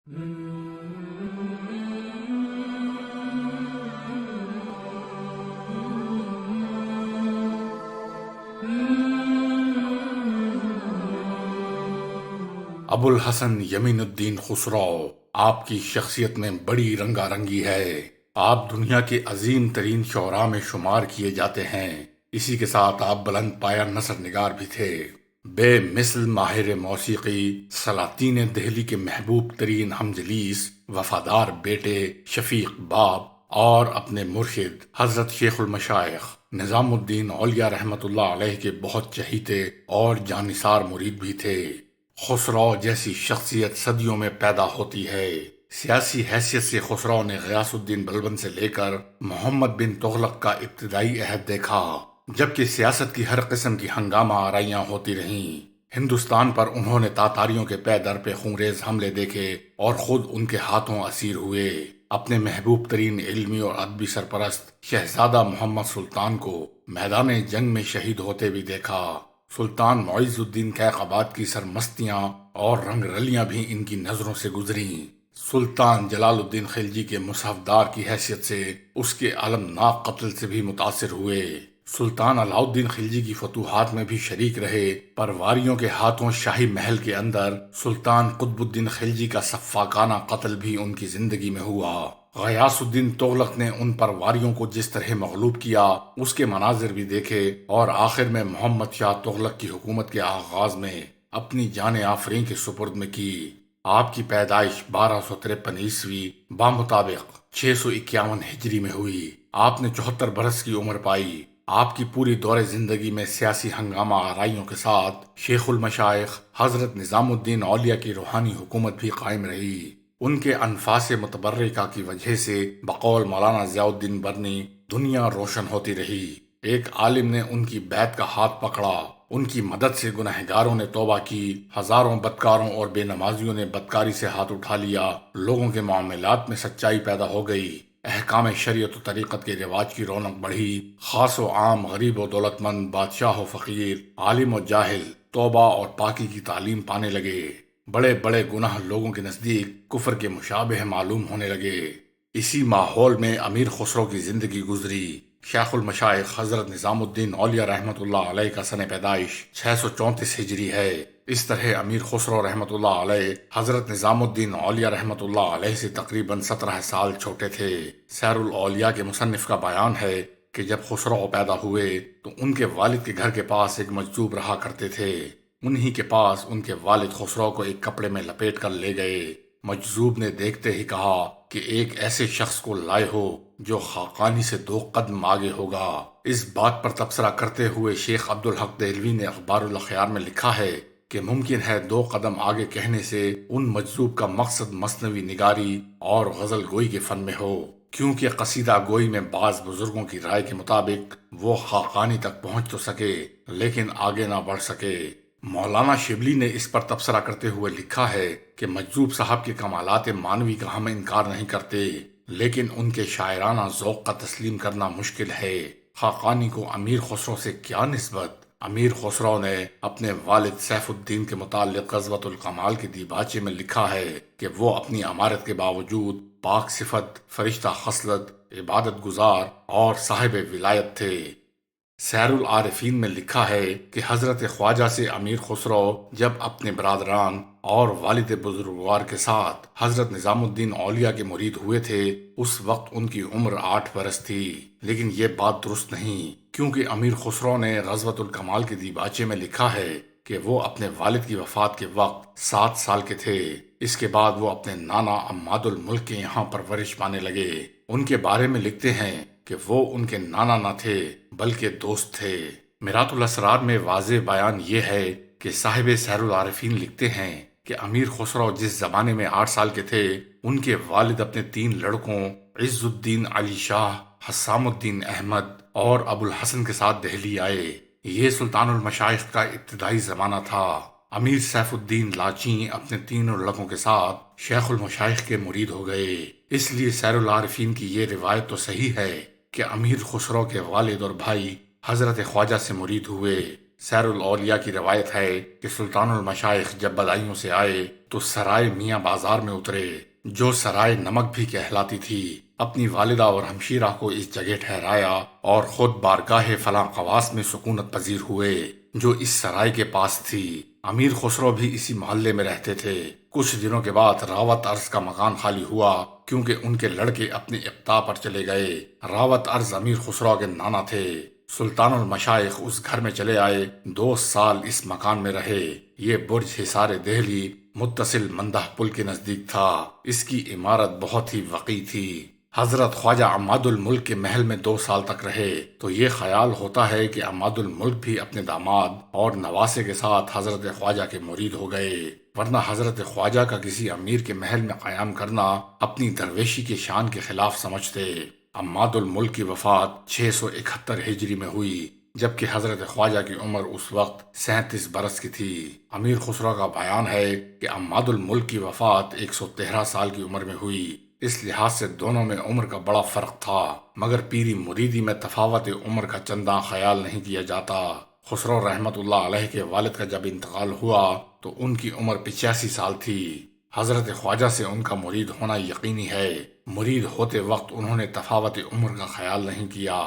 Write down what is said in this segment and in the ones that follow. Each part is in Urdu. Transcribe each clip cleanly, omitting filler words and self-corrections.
ابو الحسن یمین الدین خسرو، آپ کی شخصیت میں بڑی رنگا رنگی ہے۔ آپ دنیا کے عظیم ترین شعراء میں شمار کیے جاتے ہیں۔ اسی کے ساتھ آپ بلند پایہ نثر نگار بھی تھے۔ بے مثل ماہر موسیقی، سلاطین دہلی کے محبوب ترین ہمجلیس، وفادار بیٹے شفیق باپ اور اپنے مرشد حضرت شیخ المشائخ نظام الدین اولیاء رحمۃ اللہ علیہ کے بہت چہیتے اور جانثار مرید بھی تھے۔ خسرو جیسی شخصیت صدیوں میں پیدا ہوتی ہے۔ سیاسی حیثیت سے خسرو نے غیاث الدین بلبن سے لے کر محمد بن تغلق کا ابتدائی عہد دیکھا، جبکہ سیاست کی ہر قسم کی ہنگامہ آرائیاں ہوتی رہیں۔ ہندوستان پر انہوں نے تاتاریوں کے پے در پہ خونریز حملے دیکھے اور خود ان کے ہاتھوں اسیر ہوئے۔ اپنے محبوب ترین علمی اور ادبی سرپرست شہزادہ محمد سلطان کو میدان جنگ میں شہید ہوتے بھی دیکھا۔ سلطان معیز الدین کیقباد کی سرمستیاں اور رنگ رلیاں بھی ان کی نظروں سے گزریں۔ سلطان جلال الدین خلجی کے مصحف دار کی حیثیت سے اس کے المناک قتل سے بھی متاثر ہوئے۔ سلطان علاء الدین خلجی کی فتوحات میں بھی شریک رہے، پر واریوں کے ہاتھوں شاہی محل کے اندر سلطان قطب الدین خلجی کا سفاکانہ قتل بھی ان کی زندگی میں ہوا۔ غیاث الدین تغلق نے ان پر واریوں کو جس طرح مغلوب کیا، اس کے مناظر بھی دیکھے اور آخر میں محمد شاہ تغلق کی حکومت کے آغاز میں اپنی جان آفرین کے سپرد میں کی۔ آپ کی پیدائش 1253 عیسوی بامطابق 651 ہجری میں ہوئی۔ آپ نے 74 برس کی عمر پائی۔ آپ کی پوری دور زندگی میں سیاسی ہنگامہ آرائیوں کے ساتھ شیخ المشائخ حضرت نظام الدین اولیاء کی روحانی حکومت بھی قائم رہی۔ ان کے انفاس متبرکہ کی وجہ سے بقول مولانا ضیاء الدین برنی دنیا روشن ہوتی رہی۔ ایک عالم نے ان کی بیعت کا ہاتھ پکڑا، ان کی مدد سے گنہگاروں نے توبہ کی، ہزاروں بدکاروں اور بے نمازیوں نے بدکاری سے ہاتھ اٹھا لیا، لوگوں کے معاملات میں سچائی پیدا ہو گئی، احکام شریعت و طریقت کے رواج کی رونق بڑھی، خاص و عام، غریب و دولت مند، بادشاہ و فقیر، عالم و جاہل توبہ اور پاکی کی تعلیم پانے لگے۔ بڑے بڑے گناہ لوگوں کے نزدیک کفر کے مشابہ معلوم ہونے لگے۔ اسی ماحول میں امیر خسرو کی زندگی گزری۔ شیخ المشائخ حضرت نظام الدین اولیاء رحمۃ اللہ علیہ کا سن پیدائش 634 ہجری ہے۔ اس طرح امیر خسرو رحمۃ اللہ علیہ حضرت نظام الدین اولیاء رحمۃ اللہ علیہ سے تقریباً 17 سال چھوٹے تھے۔ سیر الاولیاء کے مصنف کا بیان ہے کہ جب خسرو پیدا ہوئے تو ان کے والد کے گھر کے پاس ایک مجذوب رہا کرتے تھے۔ انہی کے پاس ان کے والد خسرو کو ایک کپڑے میں لپیٹ کر لے گئے۔ مجذوب نے دیکھتے ہی کہا کہ ایک ایسے شخص کو لائے ہو جو خاقانی سے 2 قدم آگے ہوگا۔ اس بات پر تبصرہ کرتے ہوئے شیخ عبدالحق دہلوی نے اخبار الاخیار میں لکھا ہے کہ ممکن ہے 2 قدم آگے کہنے سے ان مجذوب کا مقصد مثنوی نگاری اور غزل گوئی کے فن میں ہو، کیونکہ قصیدہ گوئی میں بعض بزرگوں کی رائے کے مطابق وہ خاقانی تک پہنچ تو سکے لیکن آگے نہ بڑھ سکے۔ مولانا شبلی نے اس پر تبصرہ کرتے ہوئے لکھا ہے کہ مجذوب صاحب کے کمالات معنوی کا ہم انکار نہیں کرتے، لیکن ان کے شاعرانہ ذوق کا تسلیم کرنا مشکل ہے۔ خاقانی کو امیر خسرو سے کیا نسبت؟ امیر خسرو نے اپنے والد سیف الدین کے متعلق غزوۃ الکمال کے دیباچے میں لکھا ہے کہ وہ اپنی امارت کے باوجود پاک صفت، فرشتہ خصلت، عبادت گزار اور صاحب ولایت تھے۔ سیر العارفین میں لکھا ہے کہ حضرت خواجہ سے امیر خسرو جب اپنے برادران اور والد بزرگوار کے ساتھ حضرت نظام الدین اولیاء کے مرید ہوئے تھے، اس وقت ان کی عمر 8 برس تھی، لیکن یہ بات درست نہیں، کیونکہ امیر خسرو نے غزوۃ الکمال کے دیباچے میں لکھا ہے کہ وہ اپنے والد کی وفات کے وقت 7 سال کے تھے۔ اس کے بعد وہ اپنے نانا عماد الملک کے یہاں پرورش پانے لگے۔ ان کے بارے میں لکھتے ہیں کہ وہ ان کے نانا نہ تھے بلکہ دوست تھے۔ میرات الاسرار میں واضح بیان یہ ہے کہ صاحب سیر العارفین لکھتے ہیں کہ امیر خسرو جس زمانے میں 8 سال کے تھے، ان کے والد اپنے 3 لڑکوں عز الدین علی شاہ، حسام الدین احمد اور ابو الحسن کے ساتھ دہلی آئے۔ یہ سلطان المشائخ کا ابتدائی زمانہ تھا۔ امیر سیف الدین لاچین اپنے 3 لڑکوں کے ساتھ شیخ المشائخ کے مرید ہو گئے۔ اس لیے سیر العارفین کی یہ روایت تو صحیح ہے کہ امیر خسرو کے والد اور بھائی حضرت خواجہ سے مرید ہوئے، سیر الاولیاء کی روایت ہے کہ سلطان المشائخ جب بدایوں سے آئے تو سرائے میاں بازار میں اترے، جو سرائے نمک بھی کہلاتی تھی۔ اپنی والدہ اور ہمشیرہ کو اس جگہ ٹھہرایا اور خود بارگاہ فلاں قواس میں سکونت پذیر ہوئے جو اس سرائے کے پاس تھی۔ امیر خسرو بھی اسی محلے میں رہتے تھے۔ کچھ دنوں کے بعد راوت ارز کا مکان خالی ہوا کیونکہ ان کے لڑکے اپنے اقطاع پر چلے گئے۔ راوت ارز امیر خسرو کے نانا تھے۔ سلطان المشائخ اس گھر میں چلے آئے، 2 سال اس مکان میں رہے۔ یہ برج حصار دہلی متصل مندہ پل کے نزدیک تھا۔ اس کی عمارت بہت ہی وقی تھی۔ حضرت خواجہ عماد الملک کے محل میں 2 سال تک رہے تو یہ خیال ہوتا ہے کہ عماد الملک بھی اپنے داماد اور نواسے کے ساتھ حضرت خواجہ کے مرید ہو گئے، ورنہ حضرت خواجہ کا کسی امیر کے محل میں قیام کرنا اپنی درویشی کے شان کے خلاف سمجھتے۔ عماد الملک کی وفات 671 ہجری میں ہوئی، جبکہ حضرت خواجہ کی عمر اس وقت 37 برس کی تھی۔ امیر خسرو کا بیان ہے کہ عماد الملک کی وفات 113 سال کی عمر میں ہوئی۔ اس لحاظ سے دونوں میں عمر کا بڑا فرق تھا، مگر پیری مریدی میں تفاوت عمر کا چنداں خیال نہیں کیا جاتا۔ خسرو رحمت اللہ علیہ کے والد کا جب انتقال ہوا تو ان کی عمر 85 سال تھی۔ حضرت خواجہ سے ان کا مرید ہونا یقینی ہے۔ مرید ہوتے وقت انہوں نے تفاوت عمر کا خیال نہیں کیا۔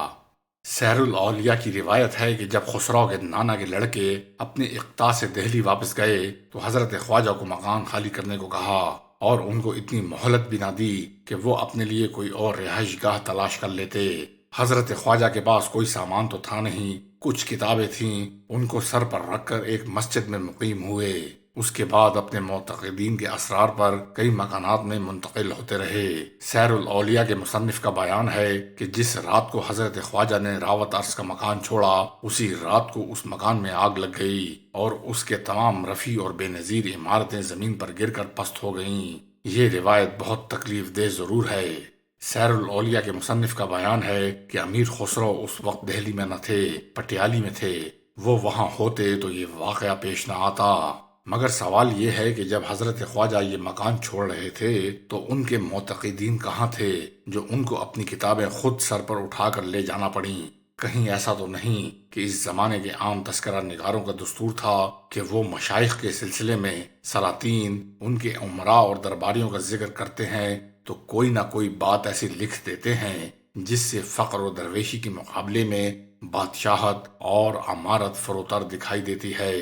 سیر الاولیاء کی روایت ہے کہ جب خسرو کے نانا کے لڑکے اپنے اقطاع سے دہلی واپس گئے تو حضرت خواجہ کو مکان خالی کرنے کو کہا اور ان کو اتنی مہلت بھی نہ دی کہ وہ اپنے لیے کوئی اور رہائش گاہ تلاش کر لیتے۔ حضرت خواجہ کے پاس کوئی سامان تو تھا نہیں، کچھ کتابیں تھیں، ان کو سر پر رکھ کر ایک مسجد میں مقیم ہوئے۔ اس کے بعد اپنے معتقدین کے اسرار پر کئی مکانات میں منتقل ہوتے رہے۔ سیر الاولیاء کے مصنف کا بیان ہے کہ جس رات کو حضرت خواجہ نے راوت ارز کا مکان چھوڑا، اسی رات کو اس مکان میں آگ لگ گئی اور اس کے تمام رفیع اور بے نظیر عمارتیں زمین پر گر کر پست ہو گئیں۔ یہ روایت بہت تکلیف دہ ضرور ہے۔ سیر الاولیاء کے مصنف کا بیان ہے کہ امیر خسرو اس وقت دہلی میں نہ تھے، پٹیالی میں تھے۔ وہ وہاں ہوتے تو یہ واقعہ پیش نہ آتا۔ مگر سوال یہ ہے کہ جب حضرت خواجہ یہ مکان چھوڑ رہے تھے تو ان کے معتقدین کہاں تھے جو ان کو اپنی کتابیں خود سر پر اٹھا کر لے جانا پڑیں؟ کہیں ایسا تو نہیں کہ اس زمانے کے عام تذکرہ نگاروں کا دستور تھا کہ وہ مشائخ کے سلسلے میں سلاطین، ان کے امراء اور درباریوں کا ذکر کرتے ہیں تو کوئی نہ کوئی بات ایسی لکھ دیتے ہیں جس سے فقر و درویشی کے مقابلے میں بادشاہت اور امارت فروتر دکھائی دیتی ہے۔